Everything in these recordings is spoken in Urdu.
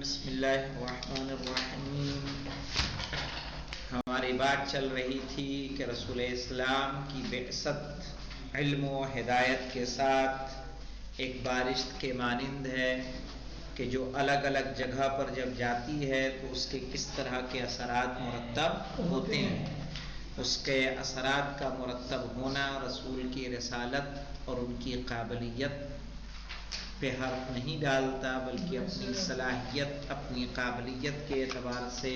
بسم اللہ الرحمن الرحیم۔ ہماری بات چل رہی تھی کہ رسول اسلام کی بعثت علم و ہدایت کے ساتھ ایک بارش کے مانند ہے کہ جو الگ الگ جگہ پر جب جاتی ہے تو اس کے کس طرح کے اثرات مرتب ہوتے ہیں۔ اس کے اثرات کا مرتب ہونا رسول کی رسالت اور ان کی قابلیت پہ حرف نہیں ڈالتا، بلکہ اپنی صلاحیت، اپنی قابلیت کے اعتبار سے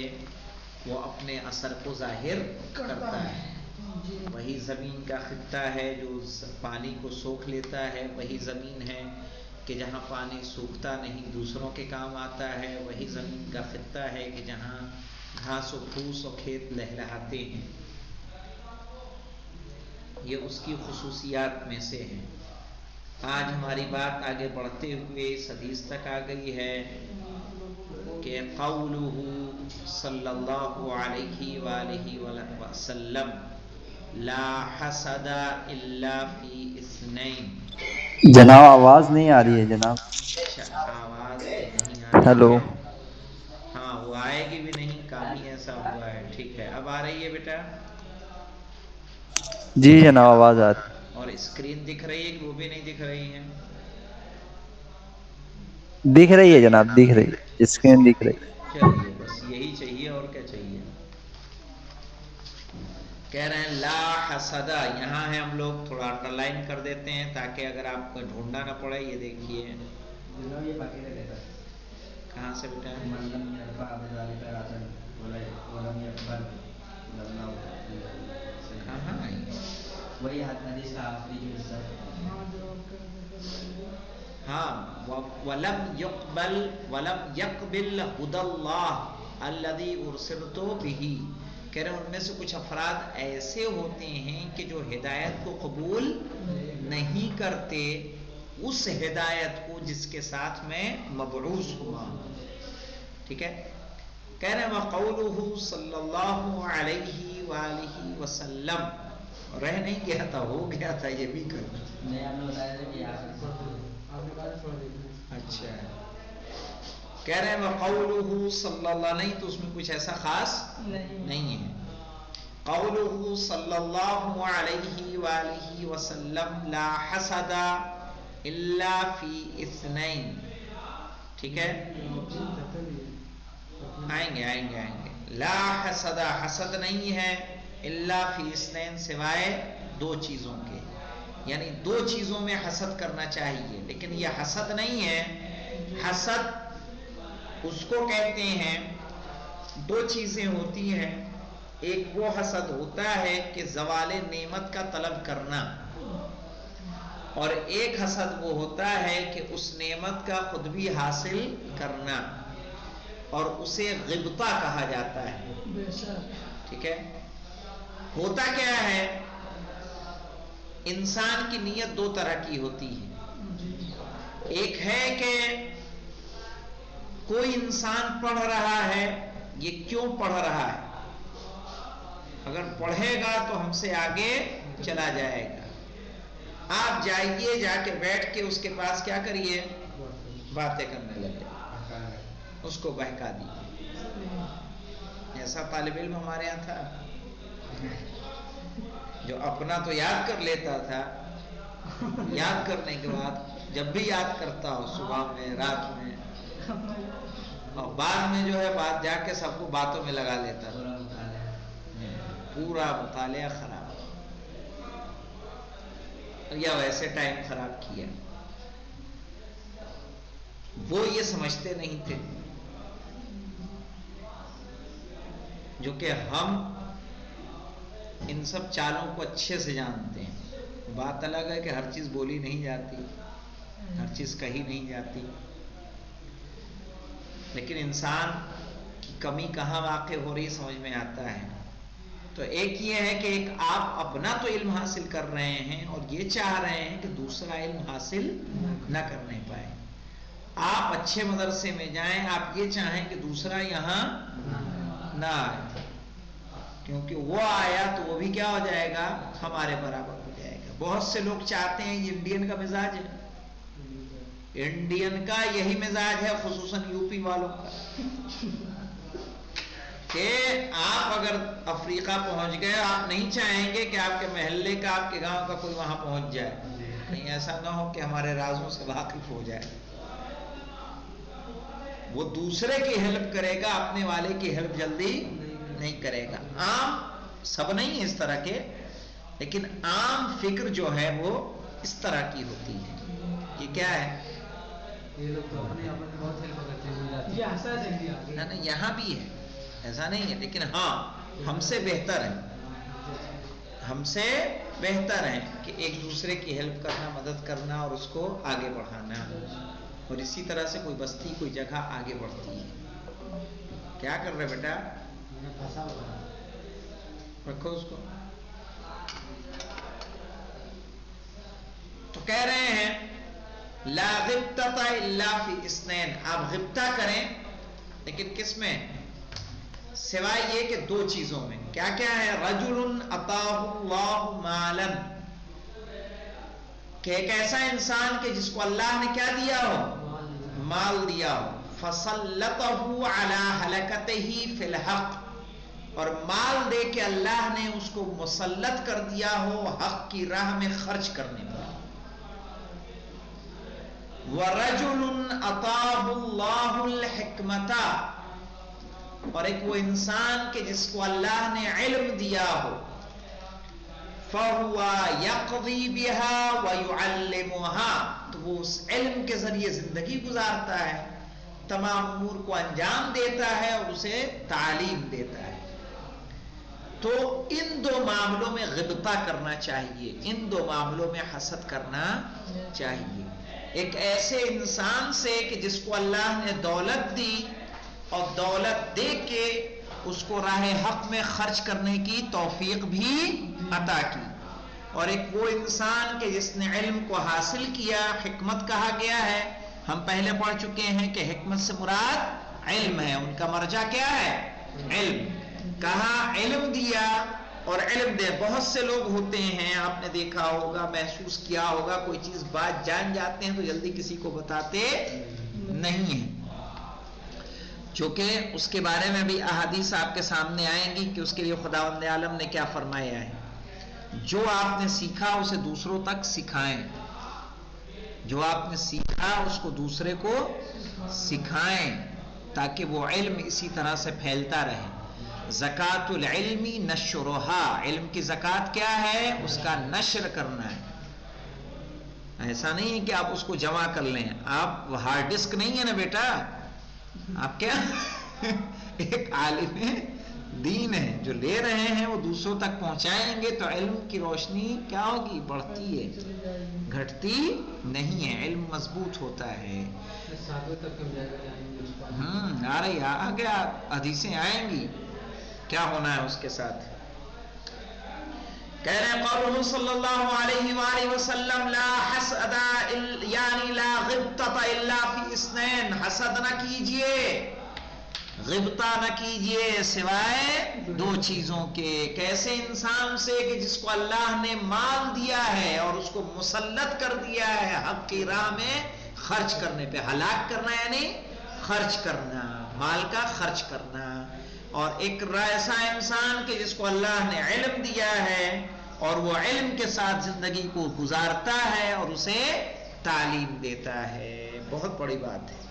وہ اپنے اثر کو ظاہر کرتا ہے۔ وہی زمین کا خطہ ہے جو پانی کو سوکھ لیتا ہے، وہی زمین ہے کہ جہاں پانی سوکھتا نہیں دوسروں کے کام آتا ہے، وہی زمین کا خطہ ہے کہ جہاں گھاس و پھوس و کھیت لہلہاتے ہیں۔ یہ اس کی خصوصیات میں سے ہے۔ آج ہماری بات آگے بڑھتے ہوئے اس حدیث تک آ گئی ہے کہ قولہ صلی اللہ علیہ وآلہ وسلم لا حسد الا فی اثنین۔ جناب آواز نہیں آ رہی ہے جناب۔ اچھا آواز نہیں آ رہی ہیلو۔ ہے، ہاں وہ آئے گی بھی نہیں، کام ہی ایسا ہوا ہے۔ ٹھیک ہے اب آ رہی ہے بیٹا؟ جی جناب آواز آ رہی ہے۔ اور اسکرین دکھ رہی ہے کہ وہ بھی نہیں دکھ رہی ہے؟ دکھ رہی ہے جناب، دکھ رہی ہے، اسکرین دکھ رہی ہے۔ چلیے بس یہی چاہیے، اور کیا چاہیے۔ کہہ رہے ہیں لا حسد، یہاں ہے ہم لوگ تھوڑا انڈر لائن کر دیتے ہیں تاکہ اگر آپ کو ڈھونڈنا نہ پڑے۔ یہ دیکھیے کہاں سے بیٹا؟ کہاں آئی؟ وہی حدیث کا آخری جو حصہ ہاں ولم يقبل هدى الله الذي ارسلت به۔ کہہ رہے ہیں ان میں سے کچھ افراد ایسے ہوتے ہیں کہ جو ہدایت کو قبول نہیں کرتے، اس ہدایت کو جس کے ساتھ میں مبعوث ہوا۔ ٹھیک ہے، کہہ رہے ہیں وقولہ صلی اللہ علیہ وآلہ وسلم، رہ نہیں گیا تھا، ہو گیا تھا یہ بھی کرنا۔ نہیں آپ نے بتایا تھا کہ آخر اچھا کہہ رہے ہیں وقولہ صلی اللہ، نہیں تو اس میں کچھ ایسا خاص نہیں ہے۔ قولہ صلی اللہ علیہ وآلہ وسلم لا حسد الا فی اثنین۔ ٹھیک ہے، آئیں گے۔ لا حسد، حسد نہیں ہے، الا فی اثنین، سوائے دو چیزوں کے، یعنی دو چیزوں میں حسد کرنا چاہیے، لیکن یہ حسد نہیں ہے۔ حسد اس کو کہتے ہیں، دو چیزیں ہوتی ہیں، ایک وہ حسد ہوتا ہے کہ زوال نعمت کا طلب کرنا، اور ایک حسد وہ ہوتا ہے کہ اس نعمت کا خود بھی حاصل کرنا، اور اسے غبطہ کہا جاتا ہے۔ ٹھیک ہے، ہوتا کیا ہے، انسان کی نیت دو طرح کی ہوتی ہے۔ ایک ہے کہ کوئی انسان پڑھ رہا ہے، یہ کیوں پڑھ رہا ہے؟ اگر پڑھے گا تو ہم سے آگے چلا جائے گا۔ آپ جائیے، جا کے بیٹھ کے اس کے پاس کیا کریے، باتیں کرنے لگے، اس کو بہکا دیجیے۔ ایسا طالب علم ہمارے یہاں تھا جو اپنا تو یاد کر لیتا تھا، یاد کرنے کے بعد جب بھی یاد کرتا ہو صبح میں رات میں، اور بعد میں جو ہے بات جا کے سب کو باتوں میں لگا لیتا تھا، پورا مطالعہ خراب، یا ویسے ٹائم خراب کیا۔ وہ یہ سمجھتے نہیں تھے جو کہ ہم ان سب چالوں کو اچھے سے جانتے ہیں۔ بات الگ ہے کہ ہر چیز بولی نہیں جاتی، ہر چیز کہی نہیں جاتی، لیکن انسان کی کمی کہاں واقع ہو رہی سمجھ میں آتا ہے۔ تو ایک یہ ہے کہ ایک آپ اپنا تو علم حاصل کر رہے ہیں اور یہ چاہ رہے ہیں کہ دوسرا علم حاصل نہ کرنے پائے۔ آپ اچھے مدرسے میں جائیں، آپ یہ چاہیں کہ دوسرا یہاں نہ آئے، کیونکہ وہ آیا تو وہ بھی کیا ہو جائے گا، ہمارے برابر ہو جائے گا۔ بہت سے لوگ چاہتے ہیں، یہ انڈین کا مزاج ہے، انڈین کا یہی مزاج ہے، خصوصاً یوپی والوں کا، کہ آپ اگر افریقہ پہنچ گئے آپ نہیں چاہیں گے کہ آپ کے محلے کا، آپ کے گاؤں کا کوئی وہاں پہنچ جائے، کہیں ایسا نہ ہو کہ ہمارے رازوں سے واقف ہو جائے۔ وہ دوسرے کی ہیلپ کرے گا، اپنے والے کی ہیلپ جلدی نہیں کرے گا۔ عام سب نہیں اس طرح کے، لیکن عام فکر جو ہے وہ اس طرح کی ہوتی ہے۔ یہ کیا ہے؟ یہ لوگ تو اپنے آپ میں بہت ہیلپ کرتے ہیں، یہ ایسا ہے نہ یہاں بھی ہے، ایسا نہیں ہے، لیکن ہاں ہم سے بہتر ہے، ہم سے بہتر ہے کہ ایک دوسرے کی ہیلپ کرنا، مدد کرنا اور اس کو آگے بڑھانا، اور اسی طرح سے کوئی بستی کوئی جگہ آگے بڑھتی ہے۔ کیا کر رہے بیٹا؟ رکھو اس کو۔ تو کہہ رہے ہیں لا غبطۃ الا فی اثنین، آپ غبطہ کریں لیکن کس میں؟ سوائے یہ کہ دو چیزوں میں۔ کیا کیا ہے؟ رجل عطاہ اللہ مالا، کہ ایک ایسا انسان کہ جس کو اللہ نے کیا دیا ہو؟ مال دیا ہو، فسلطہ علی ہلکتہ فی الحق، اور مال دے کے اللہ نے اس کو مسلط کر دیا ہو حق کی راہ میں خرچ کرنے پر۔ وَرَجُلٌ أَطَاهُ اللَّهُ الْحِكْمَةَ، اور ایک وہ انسان کہ جس کو اللہ نے علم دیا ہو، فَهُوَ يَقْضِي بِهَا وَيُعَلِّمُهَا، تو وہ اس علم کے ذریعے زندگی گزارتا ہے، تمام امور کو انجام دیتا ہے اور اسے تعلیم دیتا ہے۔ تو ان دو معاملوں میں غبطہ کرنا چاہیے، ان دو معاملوں میں حسد کرنا چاہیے۔ ایک ایسے انسان سے کہ جس کو اللہ نے دولت دی اور دولت دے کے اس کو راہ حق میں خرچ کرنے کی توفیق بھی عطا کی، اور ایک وہ انسان کہ جس نے علم کو حاصل کیا، حکمت کہا گیا ہے، ہم پہلے پڑھ چکے ہیں کہ حکمت سے مراد علم ہے، ان کا مرجع کیا ہے؟ علم۔ کہا علم دیا، اور علم دے بہت سے لوگ ہوتے ہیں، آپ نے دیکھا ہوگا، محسوس کیا ہوگا، کوئی چیز بات جان جاتے ہیں تو جلدی کسی کو بتاتے نہیں ہیں، چونکہ اس کے بارے میں بھی احادیث آپ کے سامنے آئیں گی کہ اس کے لیے خداوند عالم نے کیا فرمایا ہے۔ جو آپ نے سیکھا اسے دوسروں تک سکھائیں، جو آپ نے سیکھا اس کو دوسرے کو سکھائیں، تاکہ وہ علم اسی طرح سے پھیلتا رہے۔ زکوٰۃ العلم نشرھا، علم کی زکوٰۃ کیا ہے؟ اس کا نشر کرنا ہے۔ ایسا نہیں ہے کہ آپ اس کو جمع کر لیں، آپ ہارڈ ڈسک نہیں ہے نا بیٹا، آپ کیا ایک عالم دین ہے، جو لے رہے ہیں وہ دوسروں تک پہنچائیں گے تو علم کی روشنی کیا ہوگی؟ بڑھتی ہے، گھٹتی نہیں ہے، علم مضبوط ہوتا ہے۔ آ رہی آ گیا، حدیثیں آئیں گی، کیا ہونا ہے اس کے ساتھ۔ کہہ رہے ہیں قولہ صلی اللہ علیہ وآلہ وسلم لا حسد یعنی لا غبطۃ الا فی اثنین، حسد نہ کیجئے، غبطہ نہ کیجئے سوائے دو چیزوں کے۔ کیسے انسان سے کہ جس کو اللہ نے مال دیا ہے اور اس کو مسلط کر دیا ہے حق کی راہ میں خرچ کرنے پہ، ہلاک کرنا یعنی خرچ کرنا، مال کا خرچ کرنا، اور ایک ایسا انسان کہ جس کو اللہ نے علم دیا ہے اور وہ علم کے ساتھ زندگی کو گزارتا ہے اور اسے تعلیم دیتا ہے، بہت بڑی بات ہے۔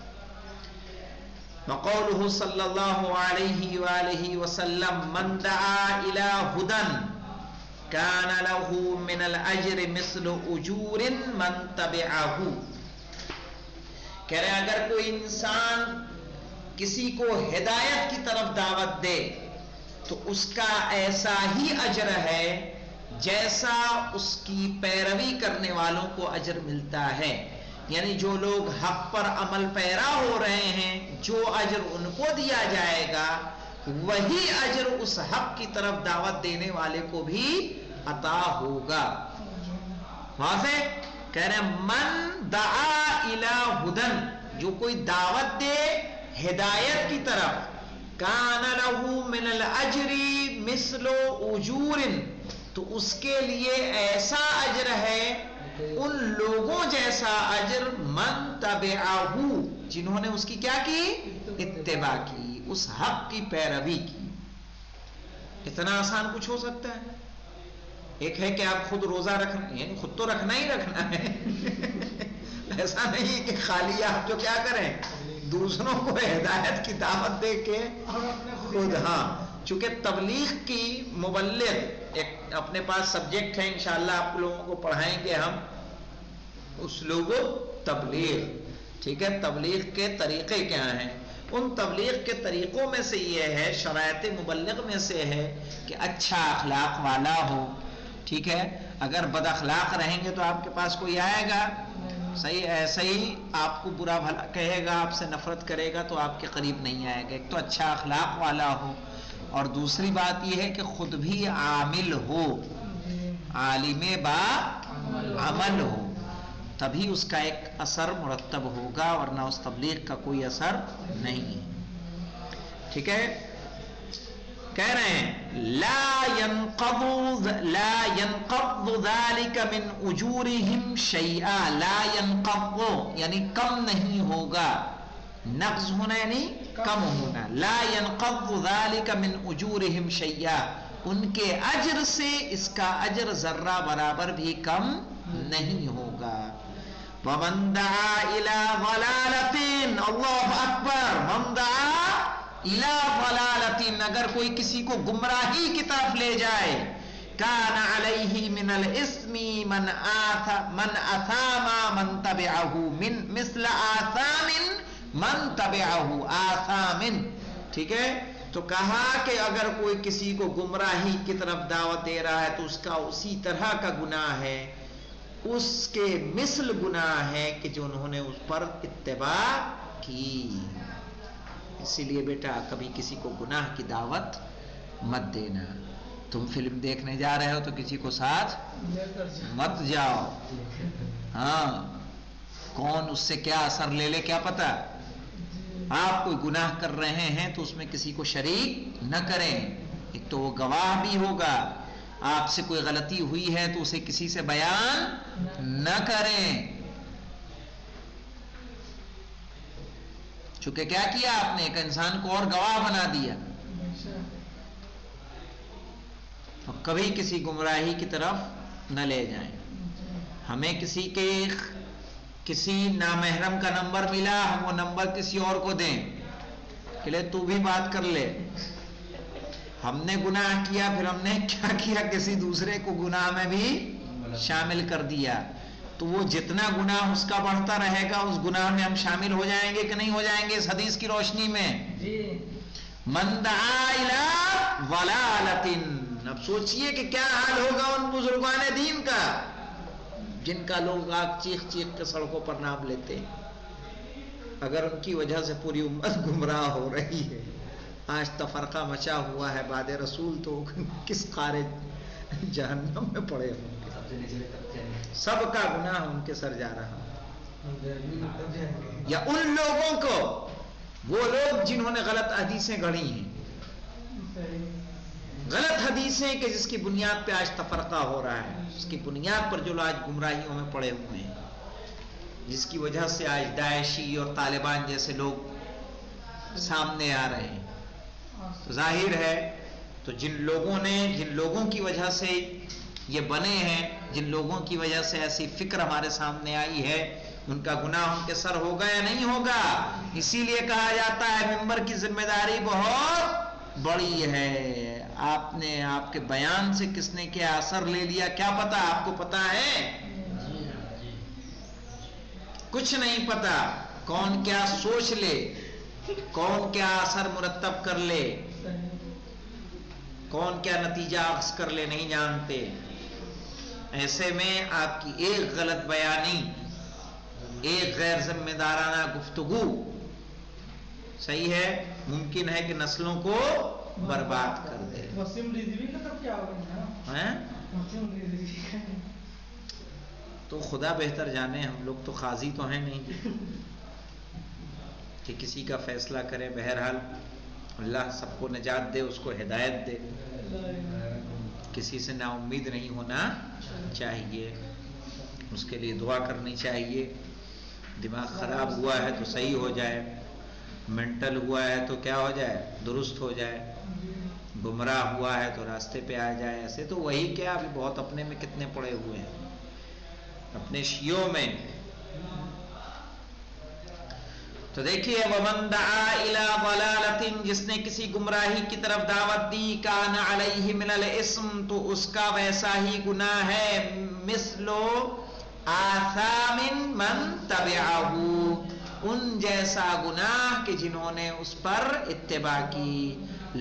وقولہ صلی اللہ علیہ وآلہ وسلم من دعا الی ھدی کان لہ من الاجر مثل اجور من تبعہ، کہہ رہے ہیں اگر کوئی انسان کسی کو ہدایت کی طرف دعوت دے تو اس کا ایسا ہی اجر ہے جیسا اس کی پیروی کرنے والوں کو اجر ملتا ہے، یعنی جو لوگ حق پر عمل پیرا ہو رہے ہیں جو اجر ان کو دیا جائے گا وہی اجر اس حق کی طرف دعوت دینے والے کو بھی عطا ہوگا۔ واضح؟ کہہ رہے ہیں من دعا الی ھدی، جو کوئی دعوت دے ہدایت کی طرف، کان لہ من الاجر مثل اجور، تو اس کے لیے ایسا اجر ہے ان لوگوں جیسا اجر من تبعہو، جنہوں نے اس کی کیا کی؟ اتباع کی، اس حق کی پیروی کی۔ اتنا آسان کچھ ہو سکتا ہے؟ ایک ہے کہ آپ خود روزہ رکھنا، یعنی خود تو رکھنا ہی رکھنا ہے ایسا نہیں کہ خالی آپ جو کیا کریں دوسروں کو ہدایت کی دعوت دے کے خود، ہاں چونکہ تبلیغ کی مبلغ ایک اپنے پاس سبجیکٹ ہے، انشاءاللہ آپ لوگوں کو پڑھائیں گے ہم اسلوب تبلیغ، ٹھیک ہے؟ تبلیغ کے طریقے کیا ہیں؟ ان تبلیغ کے طریقوں میں سے یہ ہے، شرائط مبلغ میں سے ہے کہ اچھا اخلاق والا ہو، ٹھیک ہے؟ اگر بد اخلاق رہیں گے تو آپ کے پاس کوئی آئے گا؟ صحیح، ایسا ہی آپ کو برا بھلا کہے گا، آپ سے نفرت کرے گا تو آپ کے قریب نہیں آئے گا۔ ایک تو اچھا اخلاق والا ہو، اور دوسری بات یہ ہے کہ خود بھی عامل ہو، عالم با عمل ہو، تبھی اس کا ایک اثر مرتب ہوگا، ورنہ اس تبلیغ کا کوئی اثر نہیں ہے، ٹھیک ہے؟ کہہ رہے ہیں لا ينقض ذلك من اجورهم شيئا، لا ينقض یعنی کم نہیں ہوگا، نقص ہونا یعنی کم ہونا، لا ينقض ذلك من اجورهم شيئا، ان کے اجر سے اس کا اجر ذرہ برابر بھی کم نہیں ہوگا۔ ومن دعا الى ضلالۃ، اللہ اکبر، من دعا الى ضلالۃ، اگر کوئی کسی کو گمراہی کی طرف لے جائے، کان علیہ من الاسم من اثام من تبعہ، من مثل آثام من تبعہ، آثام، ٹھیک ہے؟ تو کہا کہ اگر کوئی کسی کو گمراہی کی طرف دعوت دے رہا ہے تو اس کا اسی طرح کا گناہ ہے، اس کے مثل گناہ ہے کہ جو انہوں نے اس پر اتباع کی۔ اسی لیے بیٹا کبھی کسی کو گناہ کی دعوت مت دینا۔ تم فلم دیکھنے جا رہے ہو تو کسی کو ساتھ مت جاؤ، ہاں کون اس سے کیا اثر لے لے کیا پتا۔ آپ کوئی گناہ کر رہے ہیں تو اس میں کسی کو شریک نہ کریں، ایک تو وہ گواہ بھی ہوگا، آپ سے کوئی غلطی ہوئی ہے تو اسے کسی سے بیان نہ کریں، چونکہ کیا کیا آپ نے، ایک انسان کو اور گواہ بنا دیا۔ تو کبھی کسی گمراہی کی طرف نہ لے جائیں۔ ہمیں کسی نامحرم کا نمبر ملا، ہم وہ نمبر کسی اور کو دیں کہ لے تو بھی بات کر لے، ہم نے گناہ کیا، پھر ہم نے کیا کیا، کسی دوسرے کو گناہ میں بھی شامل کر دیا، تو وہ جتنا گناہ اس کا بڑھتا رہے گا اس گناہ میں ہم شامل ہو جائیں گے کہ نہیں ہو جائیں گے؟ اس حدیث کی روشنی میں من دعا الی ضلالۃ، اب سوچئے کہ کیا حال ہوگا ان بزرگان دین کا جن کا لوگ آگ چیخ چیخ کے سڑکوں پر نام لیتے ہیں، اگر ان کی وجہ سے پوری امت گمراہ ہو رہی ہے، آج تفرقہ مچا ہوا ہے بعد رسول، تو کس خارج جہنم میں پڑے ہوں گے، سب کا گناہ ان کے سر جا رہا ہے۔ یا ان لوگوں کو، وہ لوگ جنہوں نے غلط حدیثیں گڑھی ہیں، غلط حدیثیں کہ جس کی بنیاد پہ آج تفرقہ ہو رہا ہے، اس کی بنیاد پر جو آج گمراہیوں میں پڑے ہوئے ہیں، جس کی وجہ سے آج داعشی اور طالبان جیسے لوگ سامنے آ رہے ہیں، تو ظاہر ہے تو جن لوگوں کی وجہ سے یہ بنے ہیں، جن لوگوں کی وجہ سے ایسی فکر ہمارے سامنے آئی ہے، ان کا گناہ ان کے سر ہوگا یا نہیں ہوگا؟ اسی لیے کہا جاتا ہے ممبر کی ذمہ داری بہت بڑی ہے، آپ کے بیان سے کس نے کیا اثر لے لیا کیا پتا؟ آپ کو پتا ہے؟ کچھ نہیں پتا، کون کیا سوچ لے، کون کیا اثر مرتب کر لے، کون کیا نتیجہ اخذ کر لے، نہیں جانتے۔ ایسے میں آپ کی ایک غلط بیانی، ایک غیر ذمہ دارانہ گفتگو، صحیح ہے، ممکن ہے کہ نسلوں کو برباد کر دے۔ تو خدا بہتر جانے، ہم لوگ تو قاضی تو ہیں نہیں کہ کسی کا فیصلہ کریں۔ بہرحال اللہ سب کو نجات دے، اس کو ہدایت دے، کسی سے نا امید نہیں ہونا چاہیے۔ اس کے لیے دعا کرنی چاہیے. دماغ خراب ہوا ہے تو صحیح ہو جائے، مینٹل ہوا ہے تو کیا ہو جائے، درست ہو جائے، گمراہ ہوا ہے تو راستے پہ آ جائے. ایسے تو وہی کیا، ابھی بہت اپنے میں کتنے پڑے ہوئے ہیں اپنے شیعوں میں. تو دیکھیے وَمَن دَعَا إِلَىٰ ضَلَالَةٍ، جس نے کسی گمراہی کی طرف دعوت دی، كَانَ عَلَيْهِ مِنَ الْإِثْمِ، تو اس کا ویسا ہی گناہ ہے، مِثْلُ آثَامٍ مَن تَبِعَهُ، ان جیسا گناہ کہ جنہوں نے اس پر اتباع کی.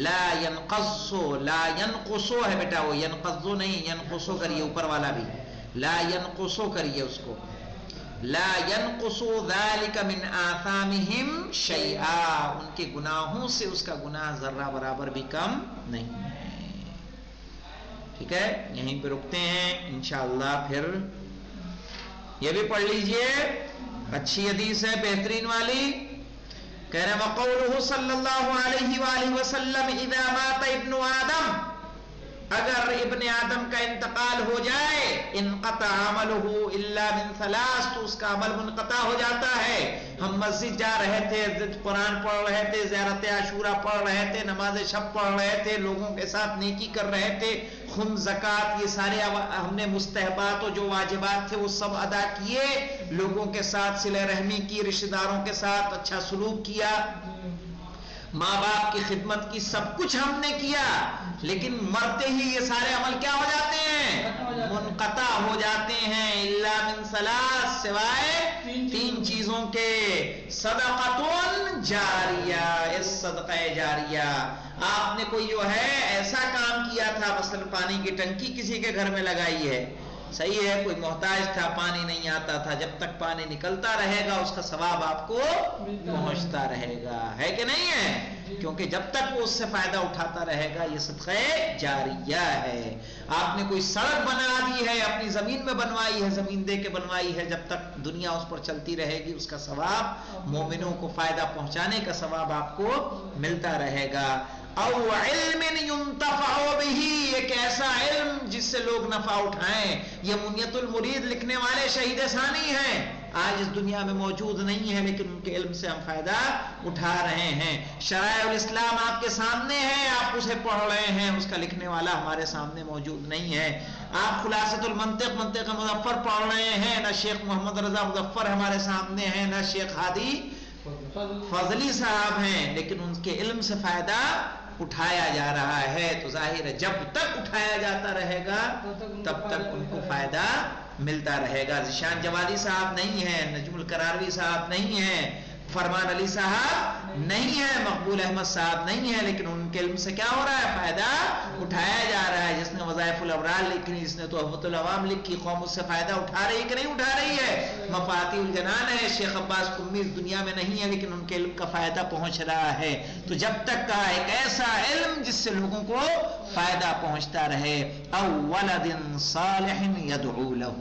لا ينقص، لا ينقص ہے بیٹا، وہ ينقص نہیں، ينقص کریے اوپر والا بھی، لا ينقص کریے اس کو، لا ينقص ذلك من آثامهم شيئا، ان کے گناہوں سے اس کا گناہ ذرہ برابر بھی کم نہیں ہے. ٹھیک ہے، یہیں پہ رکتے ہیں انشاءاللہ. پھر یہ بھی پڑھ لیجئے، اچھی حدیث ہے بہترین والی. کہہ رہے وقولہ صلی اللہ علیہ وآلہ وسلم اذا مات ابن آدم، اگر ابن آدم کا انتقال ہو جائے، انقطع عملہ الا من ثلاث، تو اس کا عمل منقطع ہو جاتا ہے. ہم مسجد جا رہے تھے، قرآن پڑھ رہے تھے، زیارت عاشورہ پڑھ رہے تھے، نماز شب پڑھ رہے تھے، لوگوں کے ساتھ نیکی کر رہے تھے، خم زکوٰۃ یہ سارے ہم نے مستحبات اور جو واجبات تھے وہ سب ادا کیے، لوگوں کے ساتھ صلہ رحمی کی، رشتہ داروں کے ساتھ اچھا سلوک کیا، ماں باپ کی خدمت کی، سب کچھ ہم نے کیا، لیکن مرتے ہی یہ سارے عمل کیا ہو جاتے ہیں، منقطع ہو جاتے ہیں. الا من ثلاث، سوائے تین چیزوں کے. صدقۃ جاریہ، اس صدقہ جاریہ، آپ نے کوئی جو ہے ایسا کام کیا تھا، مثلا پانی کی ٹنکی کسی کے گھر میں لگائی ہے، صحیح ہے، کوئی محتاج تھا، پانی نہیں آتا تھا، جب تک پانی نکلتا رہے گا اس کا ثواب آپ کو پہنچتا رہے گا، ہے کہ نہیں ہے؟ کیونکہ جب تک وہ اس سے فائدہ اٹھاتا رہے گا یہ صدقہ جاریہ ہے. آپ نے کوئی سڑک بنا دی ہے، اپنی زمین میں بنوائی ہے، زمین دے کے بنوائی ہے، جب تک دنیا اس پر چلتی رہے گی اس کا ثواب، مومنوں کو فائدہ پہنچانے کا ثواب آپ کو ملتا رہے گا. او علم ينتفع به، ایک ایسا علم جس سے لوگ نفع اٹھائیں. یہ منیت المرید لکھنے والے شہید ثانی ہیں، آج اس دنیا میں موجود نہیں ہے، لیکن ان کے علم سے ہم فائدہ اٹھا رہے ہیں. شرائع الاسلام آپ کے سامنے ہے، آپ اسے پڑھ رہے ہیں، اس کا لکھنے والا ہمارے سامنے موجود نہیں ہے. آپ خلاصۃ المنطق، منطق مظفر پڑھ رہے ہیں، نہ شیخ محمد رضا مظفر ہمارے سامنے ہیں، نہ شیخ ہادی فضلی صاحب ہیں، لیکن ان کے علم سے فائدہ اٹھایا جا رہا ہے. تو ظاہر ہے جب تک اٹھایا جاتا رہے گا تب تک ان کو فائدہ ملتا رہے گا. ذیشان جوادی صاحب نہیں ہیں، نجم القراروی صاحب نہیں ہیں، فرمان علی صاحب نہیں ہے، مقبول احمد صاحب نہیں ہے، لیکن ان کے علم سے کیا ہو رہا ہے، فائدہ اٹھایا جا رہا ہے. جس نے وظائف الابرار لکھی، جس نے تحفۃ العوام لکھی، قوم اس سے فائدہ اٹھا رہی ہے کہ نہیں اٹھا رہی ہے. مفاتیح الجنان ہے، شیخ عباس قمی اس دنیا میں نہیں ہے، لیکن ان کے علم کا فائدہ پہنچ رہا ہے. تو جب تک کا ایک ایسا علم جس سے لوگوں کو فائدہ پہنچتا رہے. او ولد صالح يدعو له،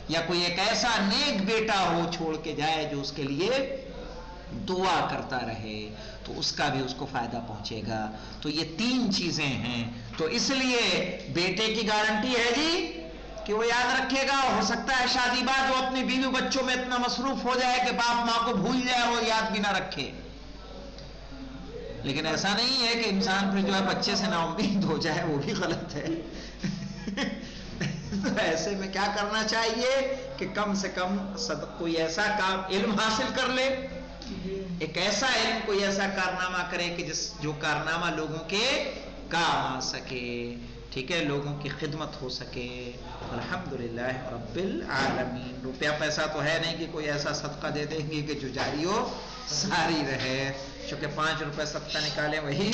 یا کوئی ایک ایسا نیک بیٹا ہو چھوڑ کے جائے جو اس کے لیے دعا کرتا رہے، تو اس کا بھی اس کو فائدہ پہنچے گا. تو یہ تین چیزیں ہیں. تو اس لیے بیٹے کی گارنٹی ہے جی کہ وہ یاد رکھے گا. ہو سکتا ہے شادی بعد وہ اپنی بیوی بچوں میں اتنا مصروف ہو جائے کہ باپ ماں کو بھول جائے اور یاد بھی نہ رکھے، لیکن ایسا نہیں ہے کہ انسان پھر جو ہے بچے سے نا امید ہو جائے، وہ بھی غلط ہے. تو ایسے میں کیا کرنا چاہیے کہ کم سے کم کوئی ایسا کام علم حاصل کر لے، ایک ایسا علم، کوئی ایسا کارنامہ کرے کہ جو کارنامہ لوگوں کے کام آ سکے. ٹھیک ہے، لوگوں کی خدمت ہو سکے. الحمدللہ رب العالمین. روپیہ پیسہ تو ہے نہیں کہ کوئی ایسا صدقہ دے دیں گے کہ جو جاری ہو ساری رہے، چونکہ 5 روپے صدقہ نکالے وہی